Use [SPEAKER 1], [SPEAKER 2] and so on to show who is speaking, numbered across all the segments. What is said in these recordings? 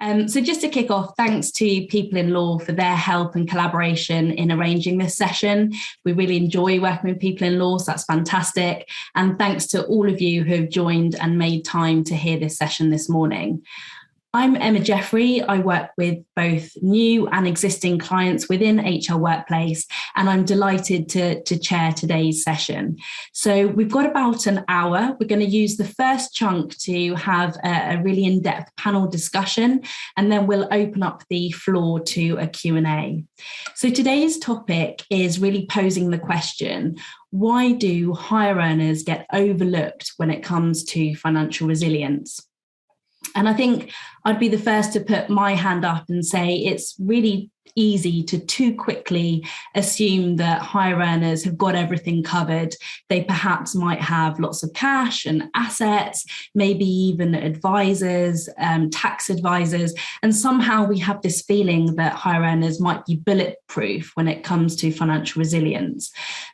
[SPEAKER 1] So just to kick off, thanks to People in Law for their help and collaboration in arranging this session. We really enjoy working with People in Law, so that's fantastic. And thanks to all of you who have joined and made time to hear this session this morning. I'm Emma Jeffrey. I work with both new and existing clients within HR Workplace, and I'm delighted to chair today's session. So we've got about an hour. We're going to use the first chunk to have a really in-depth panel discussion, and then we'll open up the floor to a Q&A. So today's topic is really posing the question, why do higher earners get overlooked when it comes to financial resilience? And I think I'd be the first to put my hand up and say it's really easy to too quickly assume that higher earners have got everything covered. They perhaps might have lots of cash and assets, maybe even advisors, tax advisors, and somehow we have this feeling that higher earners might be bulletproof when it comes to financial resilience.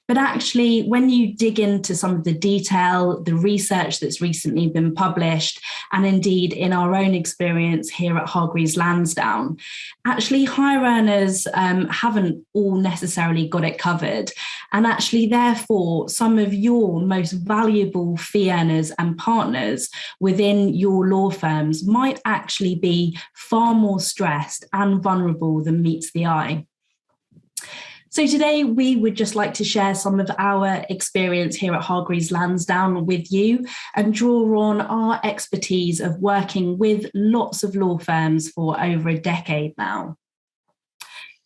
[SPEAKER 1] But actually, when you dig into some of the detail, the research that's recently been published, and indeed in our own experience here at Hargreaves Lansdown, actually higher earners haven't all necessarily got it covered. And actually, therefore, some of your most valuable fee earners and partners within your law firms might actually be far more stressed and vulnerable than meets the eye. So today we would just like to share some of our experience here at Hargreaves Lansdown with you and draw on our expertise of working with lots of law firms for over a decade now.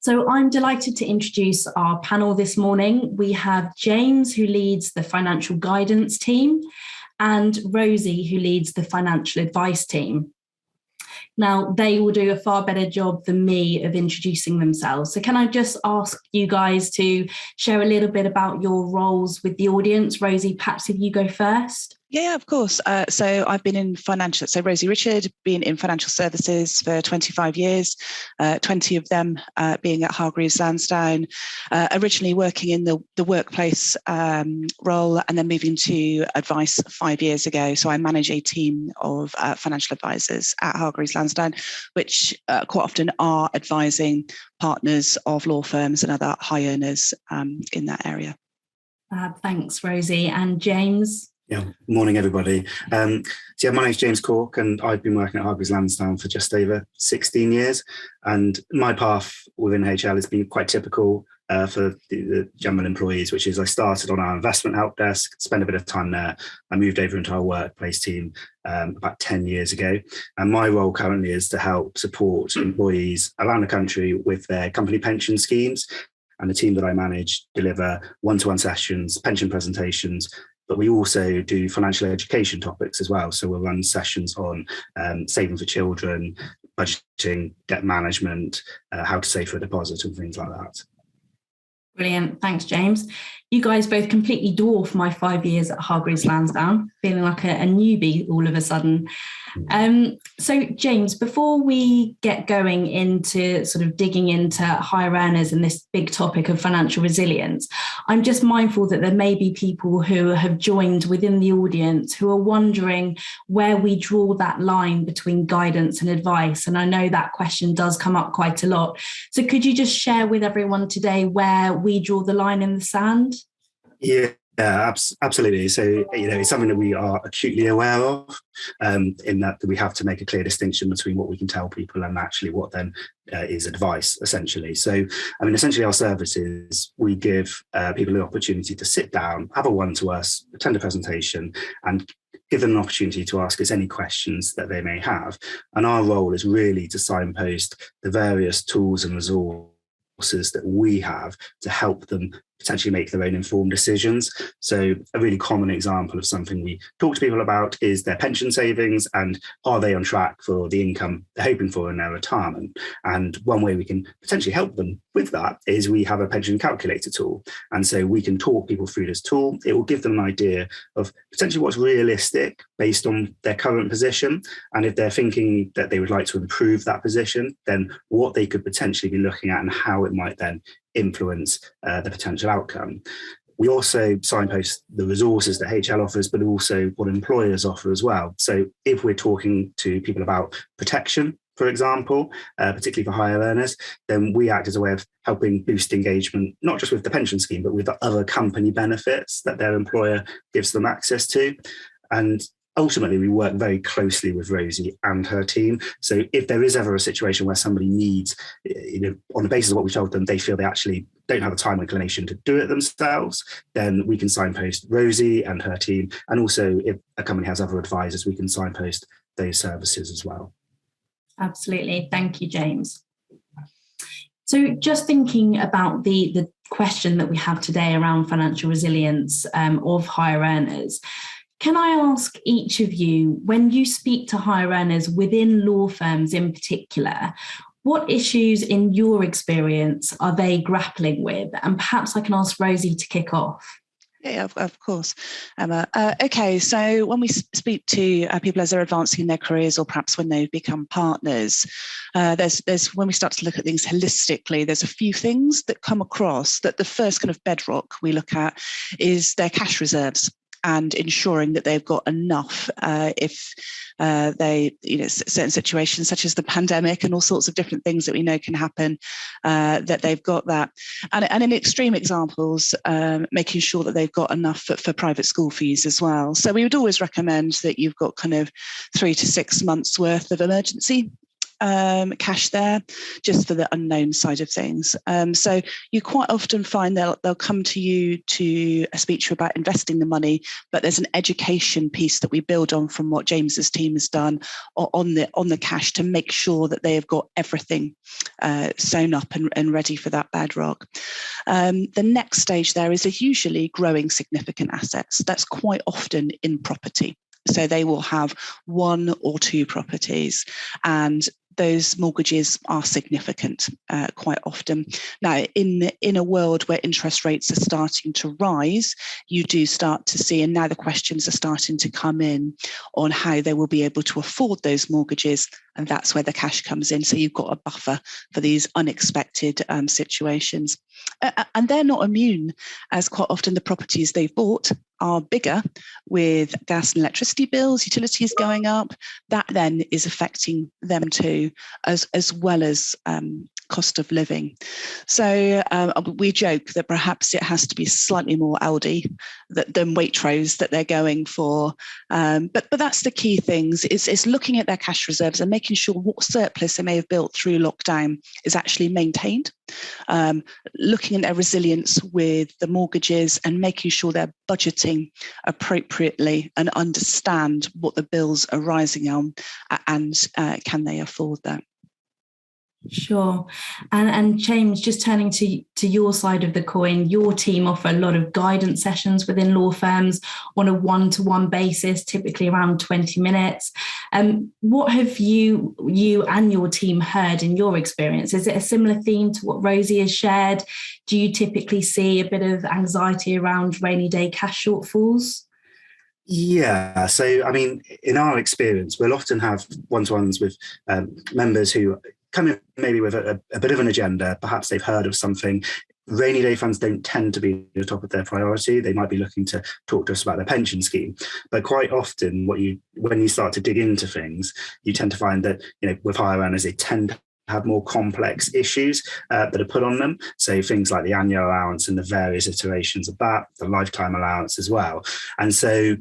[SPEAKER 1] So I'm delighted to introduce our panel this morning. We have James, who leads the financial guidance team, and Rosie, who leads the financial advice team. Now, they will do a far better job than me of introducing themselves. So can I just ask you guys to share a little bit about your roles with the audience? Rosie, perhaps if you go first.
[SPEAKER 2] Yeah, of course. So I've been in financial, so Rosie Richard, been in financial services for 25 years, 20 of them being at Hargreaves Lansdown, originally working in the workplace role and then moving to advice 5 years ago. So I manage a team of financial advisors at Hargreaves Lansdown, which quite often are advising partners of law firms and other high earners in that area.
[SPEAKER 1] Thanks, Rosie. And James?
[SPEAKER 3] Yeah, morning everybody. My name's James Cork and I've been working at Hargreaves Lansdown for just over 16 years. And my path within HL has been quite typical for the general employees, which is I started on our investment help desk, spent a bit of time there. I moved over into our workplace team about 10 years ago. And my role currently is to help support employees around the country with their company pension schemes. And the team that I manage deliver one-to-one sessions, pension presentations, but we also do financial education topics as well. So we'll run sessions on saving for children, budgeting, debt management, how to save for a deposit and things like that.
[SPEAKER 1] Brilliant. Thanks, James. You guys both completely dwarf my 5 years at Hargreaves Lansdown, feeling like a newbie all of a sudden. So, James, before we get going into sort of digging into higher earners and this big topic of financial resilience, I'm just mindful that there may be people who have joined within the audience who are wondering where we draw that line between guidance and advice. And I know that question does come up quite a lot. So could you just share with everyone today where we draw the line in the sand?
[SPEAKER 3] Yeah, absolutely. So, it's something that we are acutely aware of, in that we have to make a clear distinction between what we can tell people and actually what then is advice, essentially. So, essentially our services, we give people the opportunity to sit down, have a one-to-us, attend a presentation, and give them an opportunity to ask us any questions that they may have. And our role is really to signpost the various tools and resources that we have to help them potentially make their own informed decisions. So a really common example of something we talk to people about is their pension savings and are they on track for the income they're hoping for in their retirement? And one way we can potentially help them with that is we have a pension calculator tool. And so we can talk people through this tool. It will give them an idea of potentially what's realistic based on their current position. And if they're thinking that they would like to improve that position, then what they could potentially be looking at and how it might then influence the potential outcome. We also signpost the resources that HL offers, but also what employers offer as well. So if we're talking to people about protection, for example, particularly for higher earners, then we act as a way of helping boost engagement, not just with the pension scheme, but with the other company benefits that their employer gives them access to. And ultimately, we work very closely with Rosie and her team. So if there is ever a situation where somebody needs, on the basis of what we told them, they feel they actually don't have the time or inclination to do it themselves, then we can signpost Rosie and her team. And also, if a company has other advisors, we can signpost those services as well.
[SPEAKER 1] Absolutely. Thank you, James. So just thinking about the question that we have today around financial resilience of higher earners, can I ask each of you, when you speak to higher earners within law firms in particular, what issues in your experience are they grappling with? And perhaps I can ask Rosie to kick off.
[SPEAKER 2] Yeah, of course, Emma. Okay, so when we speak to people as they're advancing in their careers, or perhaps when they've become partners, there's when we start to look at things holistically, there's a few things that come across that the first kind of bedrock we look at is their cash reserves, and ensuring that they've got enough if they, certain situations such as the pandemic and all sorts of different things that we know can happen, that they've got that. And in extreme examples, making sure that they've got enough for private school fees as well. So we would always recommend that you've got kind of 3 to 6 months worth of emergency cash there, just for the unknown side of things. So you quite often find they'll come to you to speak to you about investing the money, but there's an education piece that we build on from what James's team has done on the cash to make sure that they have got everything sewn up and ready for that bedrock. The next stage there is usually growing significant assets. That's quite often in property. So they will have 1 or 2 properties, and those mortgages are significant quite often. Now, in a world where interest rates are starting to rise, you do start to see, and now the questions are starting to come in on how they will be able to afford those mortgages, and that's where the cash comes in. So you've got a buffer for these unexpected situations. And they're not immune, as quite often the properties they've bought are bigger, with gas and electricity bills, utilities going up. That then is affecting them too, as well as cost of living. So we joke that perhaps it has to be slightly more Aldi than Waitrose that they're going for. But that's the key things, is looking at their cash reserves and making sure what surplus they may have built through lockdown is actually maintained. Looking at their resilience with the mortgages and making sure they're budgeting appropriately and understand what the bills are rising on, and can they afford that.
[SPEAKER 1] Sure. And James, just turning to your side of the coin, your team offer a lot of guidance sessions within law firms on a one-to-one basis, typically around 20 minutes. What have you and your team heard in your experience? Is it a similar theme to what Rosie has shared? Do you typically see a bit of anxiety around rainy day cash shortfalls?
[SPEAKER 3] Yeah, so I mean, in our experience, we'll often have one-to-ones with members who come in maybe with a bit of an agenda. Perhaps they've heard of something. Rainy day funds don't tend to be at the top of their priority. They might be looking to talk to us about their pension scheme. But quite often, when you start to dig into things, you tend to find that, with higher earners, they tend to have more complex issues that are put on them. So things like the annual allowance and the various iterations of that, the lifetime allowance as well. And so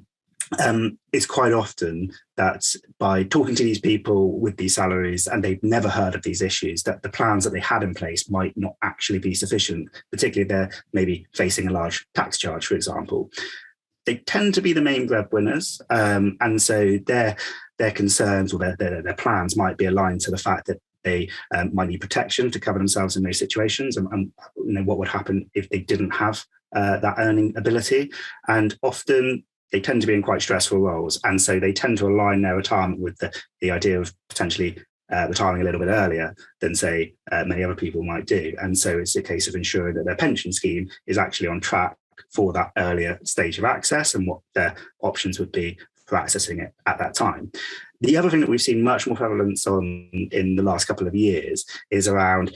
[SPEAKER 3] it's quite often that by talking to these people with these salaries, and they've never heard of these issues, that the plans that they had in place might not actually be sufficient, particularly if they're maybe facing a large tax charge, for example. They tend to be the main breadwinners, and so their concerns or their plans might be aligned to the fact that they might need protection to cover themselves in those situations, and what would happen if they didn't have that earning ability. And often they tend to be in quite stressful roles, and so they tend to align their retirement with the idea of potentially retiring a little bit earlier than, say, many other people might do. And so it's a case of ensuring that their pension scheme is actually on track for that earlier stage of access and what their options would be for accessing it at that time. The other thing that we've seen much more prevalence on in the last couple of years is around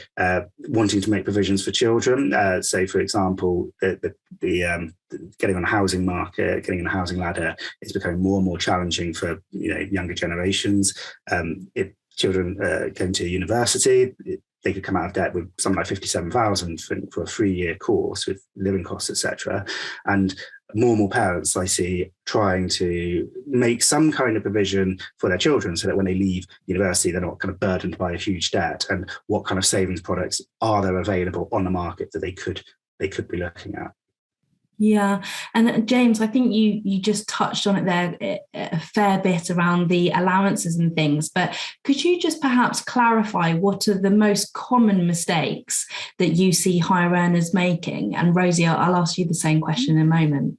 [SPEAKER 3] wanting to make provisions for children. So, for example, the getting on a housing market, getting on a housing ladder is becoming more and more challenging for younger generations. If children going to university, they could come out of debt with something like 57,000 for a 3-year course with living costs, etc. And more and more parents I see trying to make some kind of provision for their children so that when they leave university, they're not kind of burdened by a huge debt. And what kind of savings products are there available on the market that they could be looking at?
[SPEAKER 1] Yeah. And James, I think you just touched on it there a fair bit around the allowances and things, but could you just perhaps clarify what are the most common mistakes that you see higher earners making? And Rosie, I'll ask you the same question in a moment.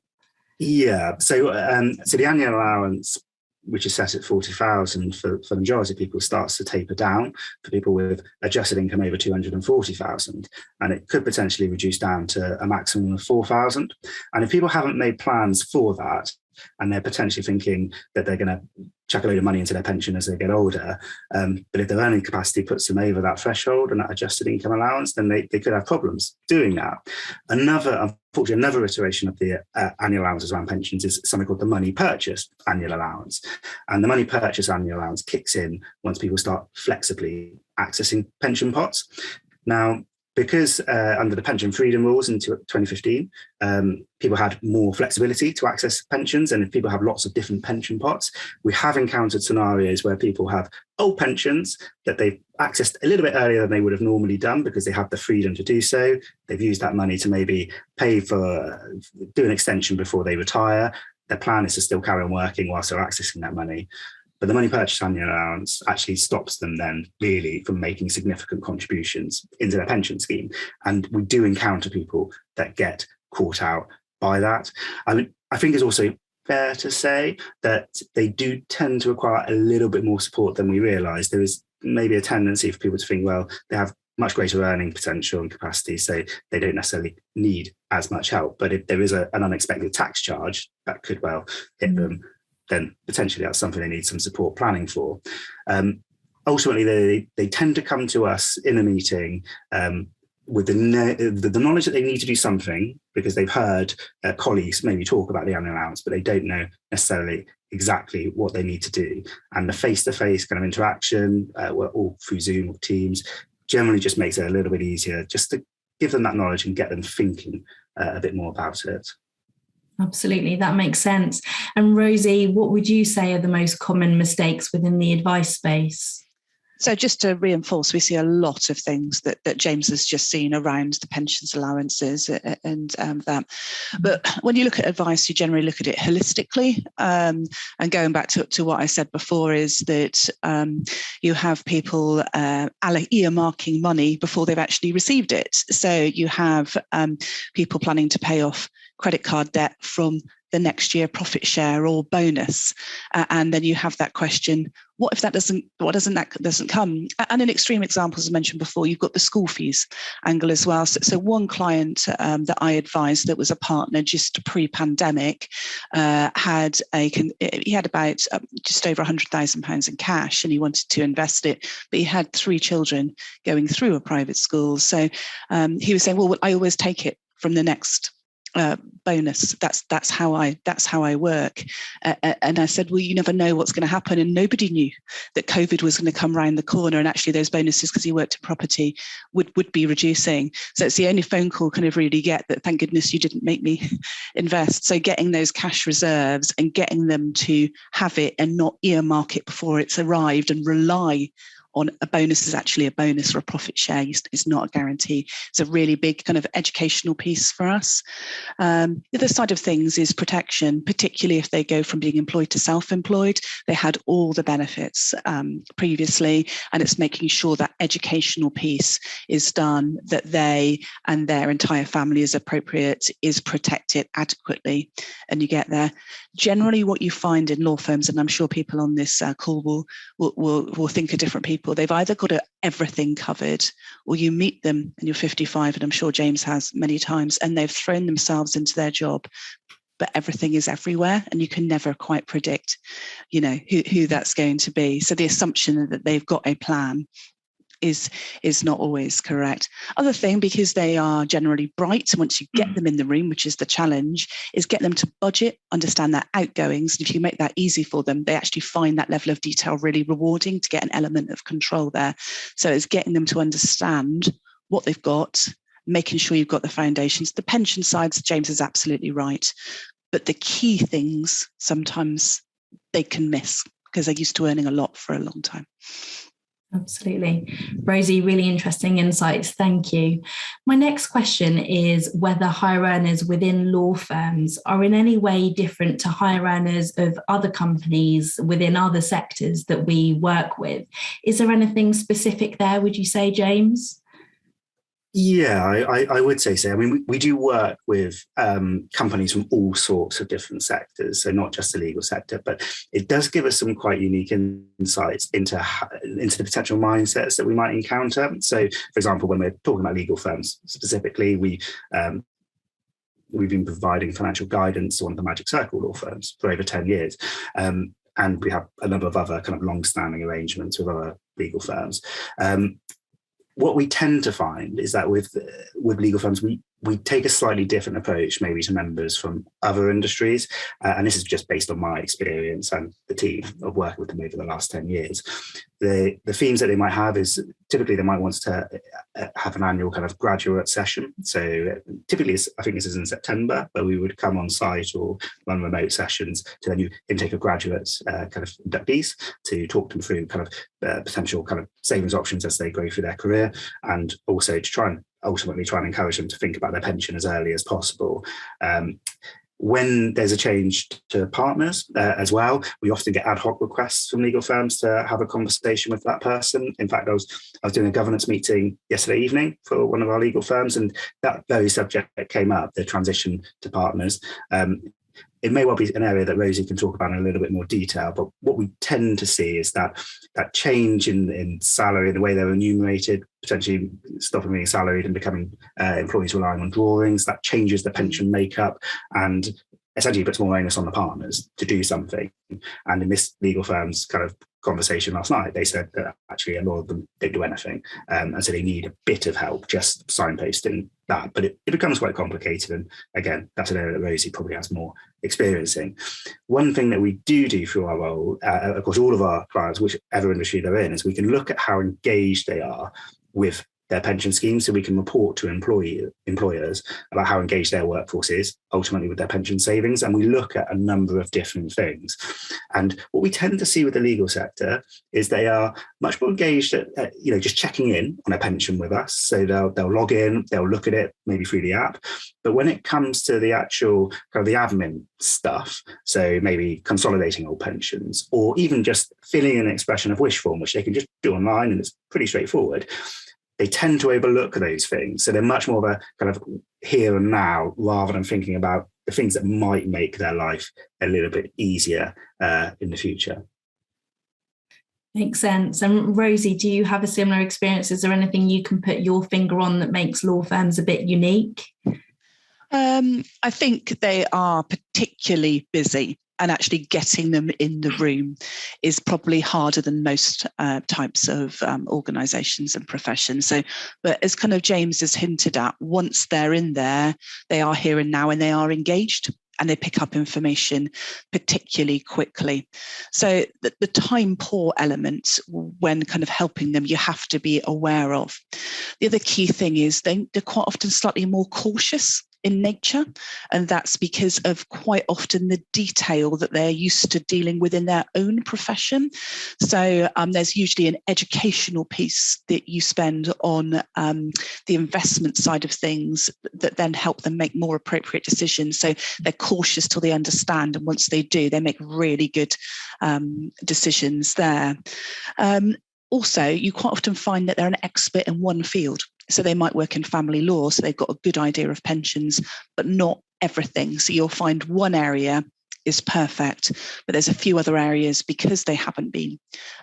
[SPEAKER 3] Yeah. So the annual allowance, which is set at 40,000 for the majority of people, starts to taper down for people with adjusted income over 240,000, and it could potentially reduce down to a maximum of 4,000. And if people haven't made plans for that, and they're potentially thinking that they're going to chuck a load of money into their pension as they get older, but if their earning capacity puts them over that threshold and that adjusted income allowance, then they could have problems doing that. Unfortunately, another iteration of the annual allowances around pensions is something called the money purchase annual allowance. And the money purchase annual allowance kicks in once people start flexibly accessing pension pots. Now, because under the pension freedom rules in 2015, people had more flexibility to access pensions, and if people have lots of different pension pots, we have encountered scenarios where people have old pensions that they've accessed a little bit earlier than they would have normally done because they have the freedom to do so. They've used that money to maybe pay for, do an extension before they retire. Their plan is to still carry on working whilst they're accessing that money. But the money purchase annual allowance actually stops them then really from making significant contributions into their pension scheme. And we do encounter people that get caught out by that. I mean, I think it's also fair to say that they do tend to require a little bit more support than we realise. There is maybe a tendency for people to think, well, they have much greater earning potential and capacity, so they don't necessarily need as much help. But if there is an unexpected tax charge that could well hit them, then potentially that's something they need some support planning for. Ultimately, they tend to come to us in a meeting with the knowledge that they need to do something because they've heard colleagues maybe talk about the annual allowance, but they don't know necessarily exactly what they need to do. And the face-to-face kind of interaction, or through Zoom or Teams, generally just makes it a little bit easier just to give them that knowledge and get them thinking a bit more about it.
[SPEAKER 1] Absolutely, that makes sense. And Rosie, what would you say are the most common mistakes within the advice space?
[SPEAKER 2] So just to reinforce, we see a lot of things that James has just seen around the pensions allowances and that. But when you look at advice, you generally look at it holistically. And going back to what I said before is that you have people earmarking money before they've actually received it. So you have people planning to pay off credit card debt from the next year profit share or bonus, and then you have that question: what if that doesn't come? And in extreme examples, as I mentioned before, you've got the school fees angle as well. So one client that I advised that was a partner just pre-pandemic had about just over £100,000 in cash, and he wanted to invest it, but he had 3 children going through a private school. So he was saying, well, I always take it from the next bonus. That's how I work. And I said, well, you never know what's going to happen. And nobody knew that COVID was going to come around the corner, and actually those bonuses, because he worked in property, would be reducing. So it's the only phone call kind of really get that, thank goodness you didn't make me invest. So getting those cash reserves and getting them to have it and not earmark it before it's arrived and rely on a bonus is actually a bonus, or a profit share is not a guarantee. It's a really big kind of educational piece for us. The other side of things is protection, particularly if they go from being employed to self-employed. They had all the benefits previously, and it's making sure that educational piece is done, that they and their entire family is appropriate, is protected adequately, and you get there. Generally, what you find in law firms, and I'm sure people on this call will think of different people, they've either got everything covered, or you meet them and you're 55, and I'm sure James has many times, and they've thrown themselves into their job, but everything is everywhere, and you can never quite predict, who that's going to be. So the assumption that they've got a plan is not always correct. Other thing, because they are generally bright, and once you get them in the room, which is the challenge, is get them to budget, understand their outgoings. And if you make that easy for them, they actually find that level of detail really rewarding to get an element of control there. So it's getting them to understand what they've got, making sure you've got the foundations. The pension sides, James is absolutely right. But the key things, sometimes they can miss because they're used to earning a lot for a long time.
[SPEAKER 1] Absolutely. Rosie, really interesting insights. Thank you. My next question is whether higher earners within law firms are in any way different to higher earners of other companies within other sectors that we work with. Is there anything specific there, would you say, James?
[SPEAKER 3] Yeah, I would say so. I mean, we do work with companies from all sorts of different sectors, so not just the legal sector, but it does give us some quite unique insights into the potential mindsets that we might encounter. So, for example, when we're talking about legal firms specifically, we've been providing financial guidance to one of the Magic Circle law firms for over 10 years. And we have a number of other kind of long-standing arrangements with other legal firms. What we tend to find is that with legal firms, we take a slightly different approach maybe to members from other industries. And this is just based on my experience and the team of working with them over the last 10 years. The themes that they might have is typically they might want to have an annual kind of graduate session. So typically, I think this is in September, where we would come on site or run remote sessions to then intake of graduates, kind of inductees, to talk them through kind of potential kind of savings options as they go through their career, and also to ultimately try and encourage them to think about their pension as early as possible. When there's a change to partners as well, we often get ad hoc requests from legal firms to have a conversation with that person. In fact, I was doing a governance meeting yesterday evening for one of our legal firms, and that very subject came up, the transition to partners. It may well be an area that Rosie can talk about in a little bit more detail, but what we tend to see is that change in salary, the way they're remunerated, potentially stopping being salaried and becoming employees relying on drawings, that changes the pension makeup and essentially puts more onus on the partners to do something. And in this legal firm's kind of conversation last night, they said that actually a lot of them don't do anything. And so they need a bit of help just signposting that. But it becomes quite complicated. And again, that's an area that Rosie probably has more experience in. One thing that we do through our role, of course, all of our clients, whichever industry they're in, is we can look at how engaged they are with their pension schemes, so we can report to employers about how engaged their workforce is ultimately with their pension savings. And we look at a number of different things. And what we tend to see with the legal sector is they are much more engaged at just checking in on a pension with us. So they'll log in, they'll look at it maybe through the app. But when it comes to the actual kind of the admin stuff, so maybe consolidating old pensions, or even just filling in an expression of wish form, which they can just do online and it's pretty straightforward, they tend to overlook those things. So they're much more of a kind of here and now rather than thinking about the things that might make their life a little bit easier in the future.
[SPEAKER 1] Makes sense. And Rosie, do you have a similar experience? Is there anything you can put your finger on that makes law firms a bit unique?
[SPEAKER 2] I think they are particularly busy, and actually getting them in the room is probably harder than most types of organisations and professions. So, but as kind of James has hinted at, once they're in there, they are here and now and they are engaged and they pick up information particularly quickly. So the time poor element when kind of helping them, you have to be aware of. The other key thing is they're quite often slightly more cautious in nature, and that's because of quite often the detail that they're used to dealing with in their own profession. So there's usually an educational piece that you spend on the investment side of things that then help them make more appropriate decisions. So they're cautious till they understand, and once they do, they make really good decisions there. Also, you quite often find that they're an expert in one field. So they might work in family law, so they've got a good idea of pensions, but not everything. So you'll find one area is perfect, but there's a few other areas, because they haven't been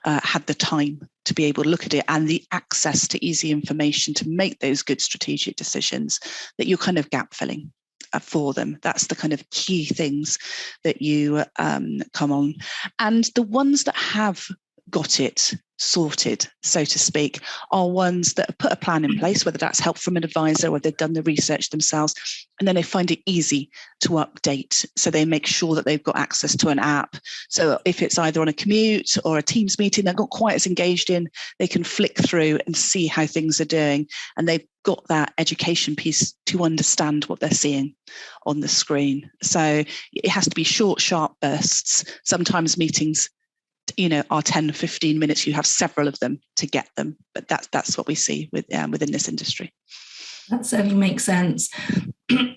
[SPEAKER 2] had the time to be able to look at it and the access to easy information to make those good strategic decisions, that you're kind of gap filling for them. That's the kind of key things that you come on. And the ones that have got it, sorted, so to speak, are ones that have put a plan in place, whether that's help from an advisor or they've done the research themselves, and then they find it easy to update. So they make sure that they've got access to an app. So if it's either on a commute or a Teams meeting they're not quite as engaged in, they can flick through and see how things are doing. And they've got that education piece to understand what they're seeing on the screen. So it has to be short, sharp bursts. Sometimes meetings are 10, 15 minutes. You have several of them to get them. But that's what we see within this industry.
[SPEAKER 1] That certainly makes sense.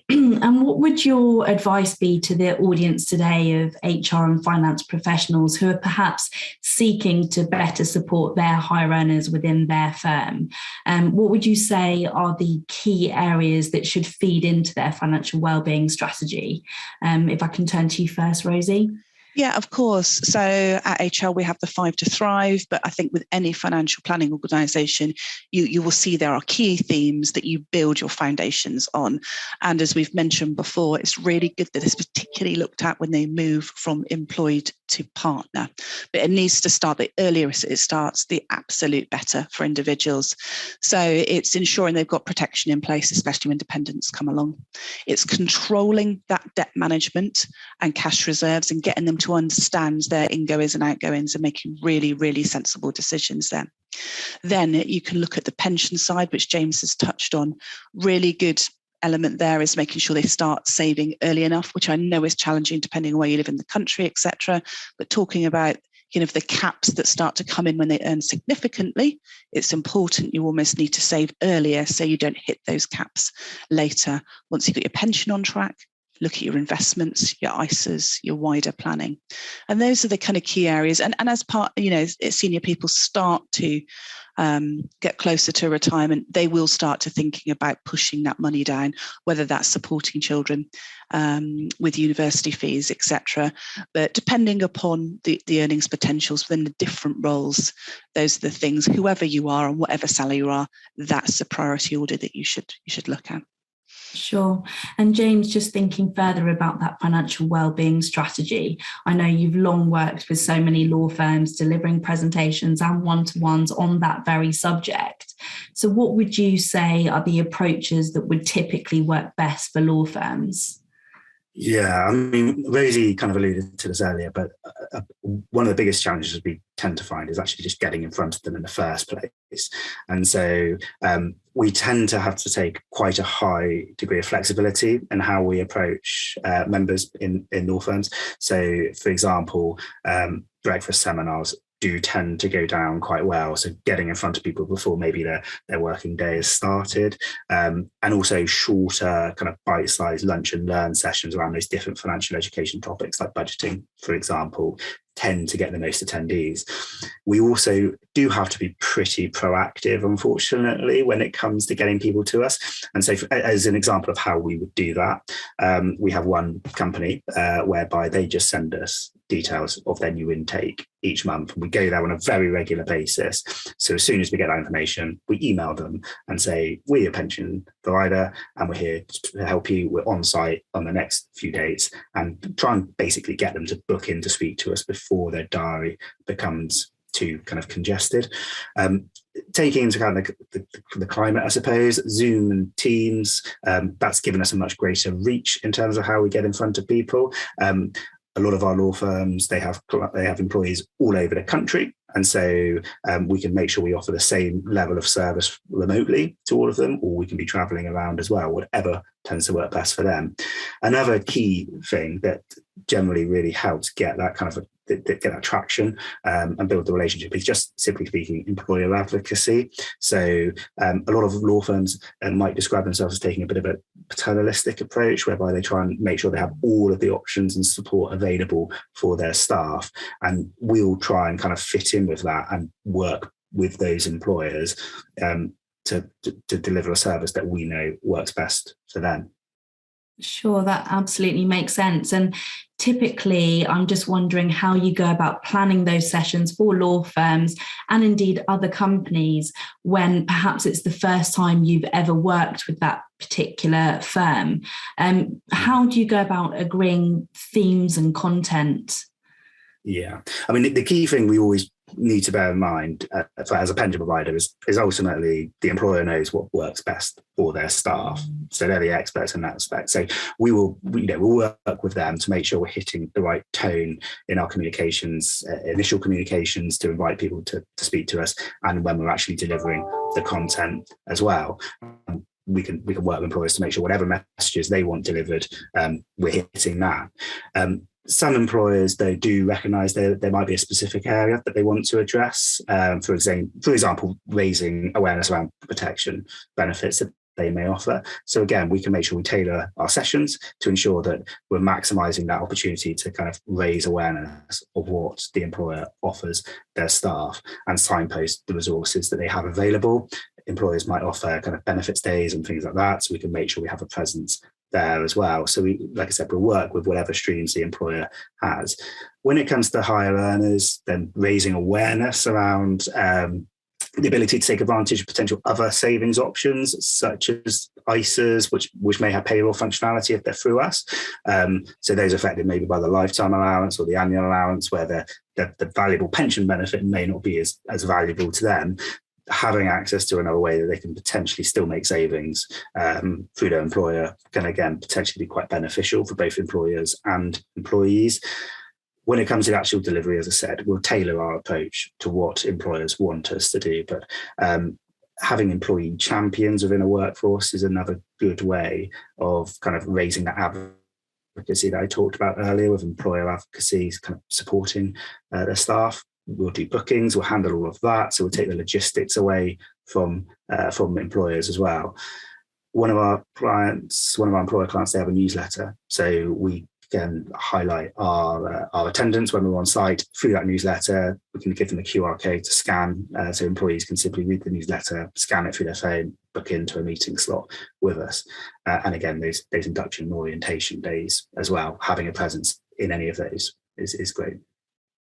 [SPEAKER 1] And what would your advice be to the audience today of HR and finance professionals who are perhaps seeking to better support their higher earners within their firm? What would you say are the key areas that should feed into their financial wellbeing strategy? If I can turn to you first, Rosie.
[SPEAKER 2] Yeah, of course. So at HR, we have the 5 to Thrive, but I think with any financial planning organisation, you will see there are key themes that you build your foundations on. And as we've mentioned before, it's really good that it's particularly looked at when they move from employed to partner. But it needs to start, the earlier it starts, the absolute better for individuals. So it's ensuring they've got protection in place, especially when dependents come along. It's controlling that debt management and cash reserves and getting them to understand their ingoings and outgoings and making really, really sensible decisions there. Then you can look at the pension side, which James has touched on. Really good element there is making sure they start saving early enough, which I know is challenging depending on where you live in the country, etc. But talking about the caps that start to come in when they earn significantly, it's important you almost need to save earlier so you don't hit those caps later. Once you've got your pension on track, look at your investments, your ISAs, your wider planning. And those are the kind of key areas. And as part, senior people start to get closer to retirement, they will start to thinking about pushing that money down, whether that's supporting children with university fees, etc. But depending upon the earnings potentials within the different roles, those are the things, whoever you are and whatever salary you are, that's the priority order that you should look at.
[SPEAKER 1] Sure. And James, just thinking further about that financial wellbeing strategy, I know you've long worked with so many law firms delivering presentations and one-to-ones on that very subject. So what would you say are the approaches that would typically work best for law firms?
[SPEAKER 3] Yeah, I mean, Rosie kind of alluded to this earlier, but one of the biggest challenges we tend to find is actually just getting in front of them in the first place. And so we tend to have to take quite a high degree of flexibility in how we approach members in law firms. So, for example, breakfast seminars do tend to go down quite well. So getting in front of people before maybe their working day has started, and also shorter kind of bite-sized lunch and learn sessions around those different financial education topics like budgeting, for example, tend to get the most attendees. We also do have to be pretty proactive, unfortunately, when it comes to getting people to us. And so as an example of how we would do that, we have one company whereby they just send us details of their new intake each month. We go there on a very regular basis. So as soon as we get that information, we email them and say, we're your pension provider and we're here to help you. We're on site on the next few dates, and try and basically get them to book in to speak to us before their diary becomes too kind of congested. Taking into account the climate, I suppose, Zoom and Teams, that's given us a much greater reach in terms of how we get in front of people. A lot of our law firms, they have employees all over the country. And so we can make sure we offer the same level of service remotely to all of them, or we can be traveling around as well, whatever tends to work best for them. Another key thing that generally really helps get that kind of get that traction and build the relationship is just, simply speaking, employer advocacy. So a lot of law firms might describe themselves as taking a bit of a paternalistic approach, whereby they try and make sure they have all of the options and support available for their staff. And we'll try and kind of fit in with that and work with those employers to deliver a service that we know works best for them.
[SPEAKER 1] Sure, that absolutely makes sense. And typically, I'm just wondering how you go about planning those sessions for law firms and indeed other companies when perhaps it's the first time you've ever worked with that particular firm. How do you go about agreeing themes and content?
[SPEAKER 3] Yeah, I mean, the key thing we always need to bear in mind as a pension provider is ultimately the employer knows what works best for their staff. So they're the experts in that respect. So we'll work with them to make sure we're hitting the right tone in our communications, initial communications, to invite people to speak to us, and when we're actually delivering the content as well. We can work with employers to make sure whatever messages they want delivered, we're hitting that. Some employers, they do recognise there might be a specific area that they want to address. For example, raising awareness around protection benefits that they may offer. So again, we can make sure we tailor our sessions to ensure that we're maximising that opportunity to kind of raise awareness of what the employer offers their staff and signpost the resources that they have available. Employers might offer kind of benefits days and things like that, so we can make sure we have a presence there as well. So we, like I said, we'll work with whatever streams the employer has. When it comes to higher earners, then raising awareness around the ability to take advantage of potential other savings options, such as ISAs, which may have payroll functionality if they're through us. So those affected maybe by the lifetime allowance or the annual allowance, where the valuable pension benefit may not be as valuable to them. Having access to another way that they can potentially still make savings through their employer can again potentially be quite beneficial for both employers and employees. When it comes to actual delivery, as I said, we'll tailor our approach to what employers want us to do. But having employee champions within a workforce is another good way of kind of raising that advocacy that I talked about earlier, with employer advocacy kind of supporting their staff. We'll do bookings, we'll handle all of that. So we'll take the logistics away from employers as well. One of our employer clients, they have a newsletter. So we can highlight our attendance when we're on site through that newsletter. We can give them a QR code to scan, so employees can simply read the newsletter, scan it through their phone, book into a meeting slot with us. And again, those induction and orientation days as well, having a presence in any of those is great.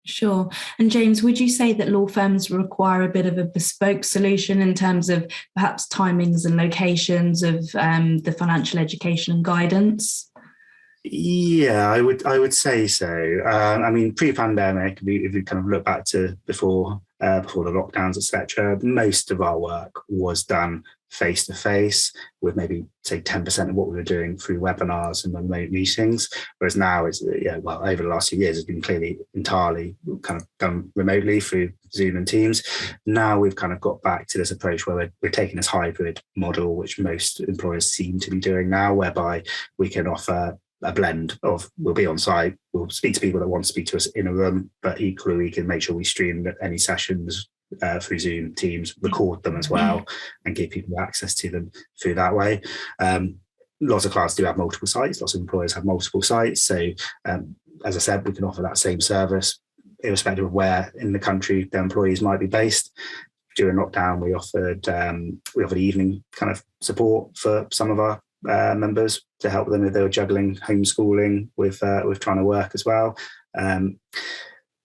[SPEAKER 1] Sure. And James, would you say that law firms require a bit of a bespoke solution in terms of perhaps timings and locations of the financial education and guidance?
[SPEAKER 3] Yeah, I would say so. I mean, pre-pandemic, if we kind of look back to before the lockdowns, etc., most of our work was done face-to-face, with maybe say 10% of what we were doing through webinars and remote meetings. Whereas now it's over the last few years, it's been clearly entirely kind of done remotely through Zoom and Teams. Now we've kind of got back to this approach where we're taking this hybrid model, which most employers seem to be doing now, whereby we can offer a blend of, we'll be on site, we'll speak to people that want to speak to us in a room, but equally we can make sure we stream any sessions through Zoom, Teams, record them as well, and give people access to them through that way. Lots of clients do have multiple sites, lots of employers have multiple sites. So as I said, we can offer that same service irrespective of where in the country their employees might be based. During lockdown, we offered evening kind of support for some of our members to help them if they were juggling homeschooling with trying to work as well.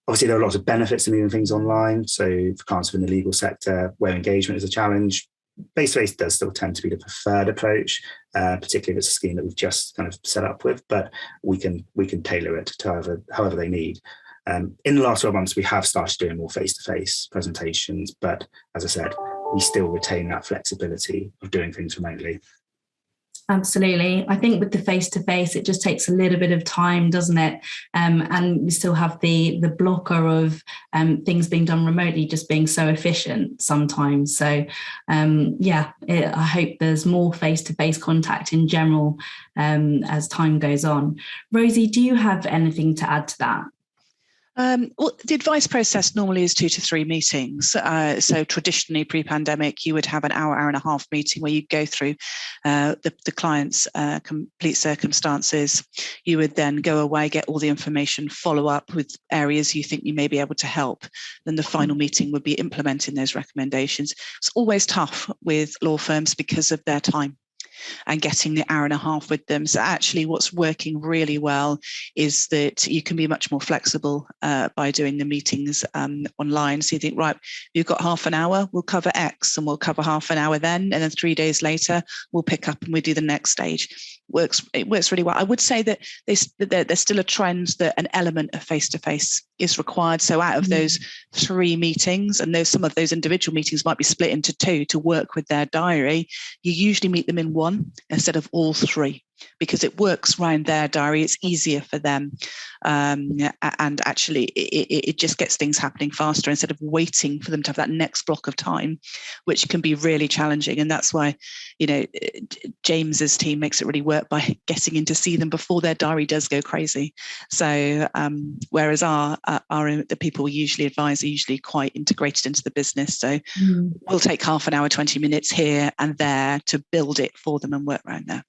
[SPEAKER 3] Obviously, there are lots of benefits to moving things online. So for clients within the legal sector, where engagement is a challenge, face-to-face does still tend to be the preferred approach, particularly if it's a scheme that we've just kind of set up with, but we can tailor it to however they need. In the last 12 months, we have started doing more face-to-face presentations, but as I said, we still retain that flexibility of doing things remotely.
[SPEAKER 1] Absolutely. I think with the face-to-face, it just takes a little bit of time, doesn't it? And we still have the blocker of things being done remotely just being so efficient sometimes. So I hope there's more face-to-face contact in general as time goes on. Rosie, do you have anything to add to that?
[SPEAKER 2] Well, the advice process normally is 2 to 3 meetings. So traditionally, pre-pandemic, you would have an hour and a half meeting where you go through the client's complete circumstances. You would then go away, get all the information, follow up with areas you think you may be able to help. Then the final meeting would be implementing those recommendations. It's always tough with law firms because of their time and getting the hour and a half with them. So actually what's working really well is that you can be much more flexible by doing the meetings online. So you think, right, you've got half an hour, we'll cover X, and we'll cover half an hour then, and then 3 days later, we'll pick up and we do the next stage. works really well. I would say that there's still a trend that an element of face-to-face is required. So out of those 3 meetings, and some of those individual meetings might be split into 2 to work with their diary, you usually meet them in 1 instead of all 3, because it works around their diary. It's easier for them. And actually, it just gets things happening faster instead of waiting for them to have that next block of time, which can be really challenging. And that's why, James's team makes it really work by getting in to see them before their diary does go crazy. So whereas the people we usually advise are usually quite integrated into the business. So we'll take half an hour, 20 minutes here and there to build it for them and work around there.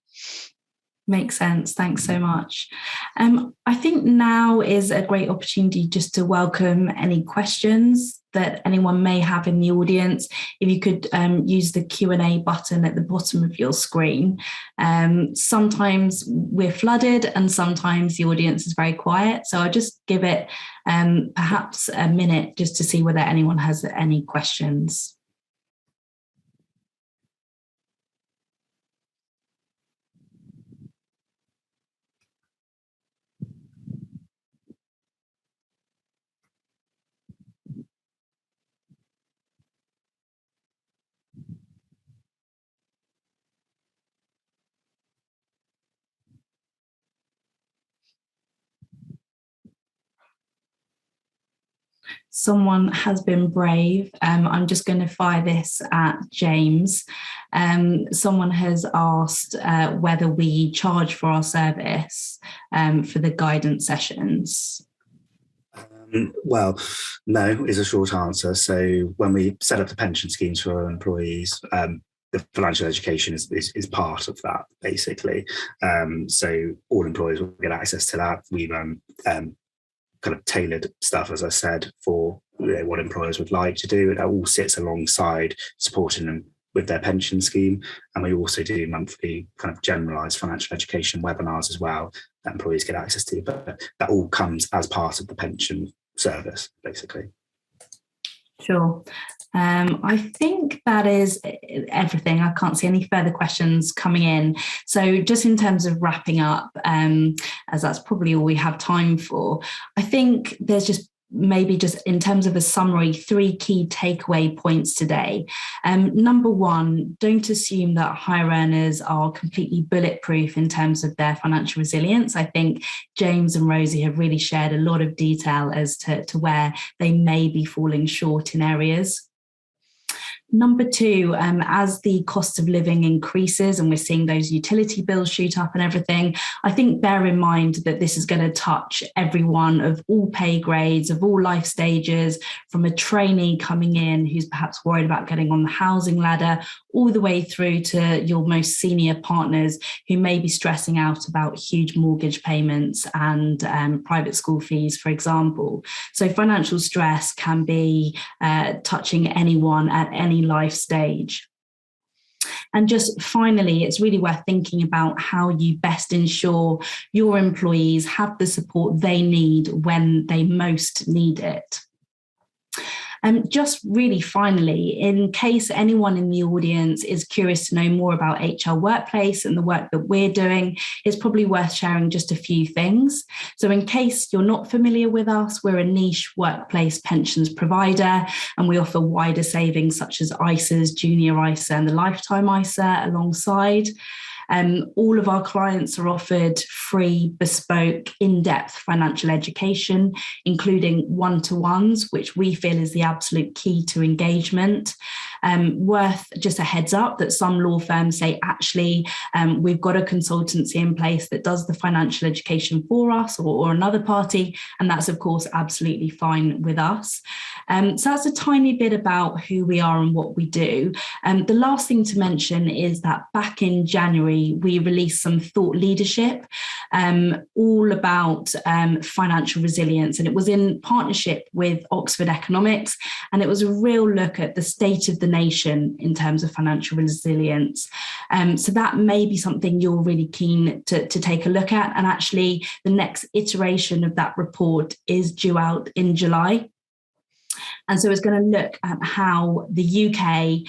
[SPEAKER 1] Makes sense. Thanks so much. I think now is a great opportunity just to welcome any questions that anyone may have in the audience. If you could use the Q&A button at the bottom of your screen. Sometimes we're flooded and sometimes the audience is very quiet. So I'll just give it perhaps a minute just to see whether anyone has any questions. Someone has been brave. I'm just going to fire this at James. Someone has asked whether we charge for our service for the guidance sessions.
[SPEAKER 3] Well, no is a short answer. So when we set up the pension schemes for our employees, the financial education is part of that, basically. So all employees will get access to that. We've kind of tailored stuff, as I said, for what employers would like to do. It all sits alongside supporting them with their pension scheme. And we also do monthly kind of generalised financial education webinars as well that employees get access to. But that all comes as part of the pension service, basically.
[SPEAKER 1] Sure. I think that is everything. I can't see any further questions coming in. So just in terms of wrapping up, as that's probably all we have time for, I think there's just maybe just in terms of a summary, 3 key takeaway points today. Number 1, don't assume that higher earners are completely bulletproof in terms of their financial resilience. I think James and Rosie have really shared a lot of detail as to where they may be falling short in areas. Number 2, as the cost of living increases and we're seeing those utility bills shoot up and everything, I think bear in mind that this is going to touch everyone of all pay grades, of all life stages, from a trainee coming in who's perhaps worried about getting on the housing ladder, all the way through to your most senior partners who may be stressing out about huge mortgage payments and private school fees, for example. So financial stress can be touching anyone at any life stage. And just finally, it's really worth thinking about how you best ensure your employees have the support they need when they most need it. Just really finally, in case anyone in the audience is curious to know more about HR Workplace and the work that we're doing, it's probably worth sharing just a few things. So in case you're not familiar with us, we're a niche workplace pensions provider, and we offer wider savings such as ISAs, Junior ISA and the Lifetime ISA alongside. All of our clients are offered free, bespoke, in-depth financial education, including one-to-ones, which we feel is the absolute key to engagement. Worth just a heads up that some law firms say, actually, we've got a consultancy in place that does the financial education for us or another party, and that's, of course, absolutely fine with us. So that's a tiny bit about who we are and what we do. The last thing to mention is that back in January, we released some thought leadership all about financial resilience, and it was in partnership with Oxford Economics, and it was a real look at the state of the nation in terms of financial resilience. So that may be something you're really keen to take a look at, and actually the next iteration of that report is due out in July. And so it's going to look at how the UK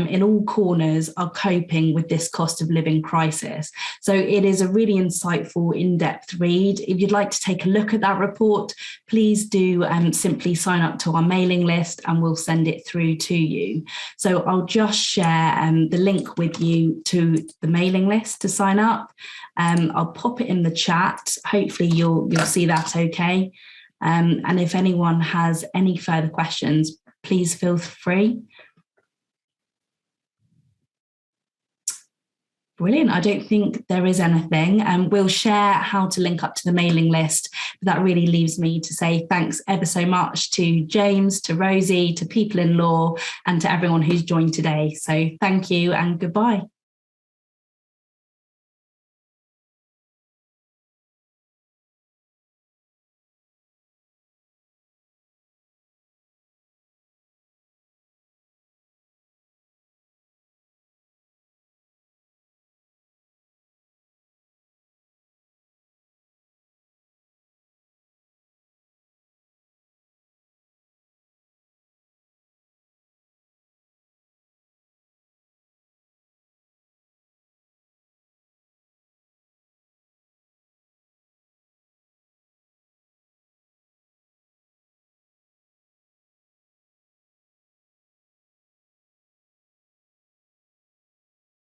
[SPEAKER 1] in all corners are coping with this cost of living crisis. So it is a really insightful, in-depth read. If you'd like to take a look at that report, please do simply sign up to our mailing list and we'll send it through to you. So I'll just share the link with you to the mailing list to sign up. I'll pop it in the chat. Hopefully you'll see that okay. And if anyone has any further questions, please feel free. Brilliant. I don't think there is anything. We'll share how to link up to the mailing list. But that really leaves me to say thanks ever so much to James, to Rosie, to People in Law, and to everyone who's joined today. So thank you and goodbye.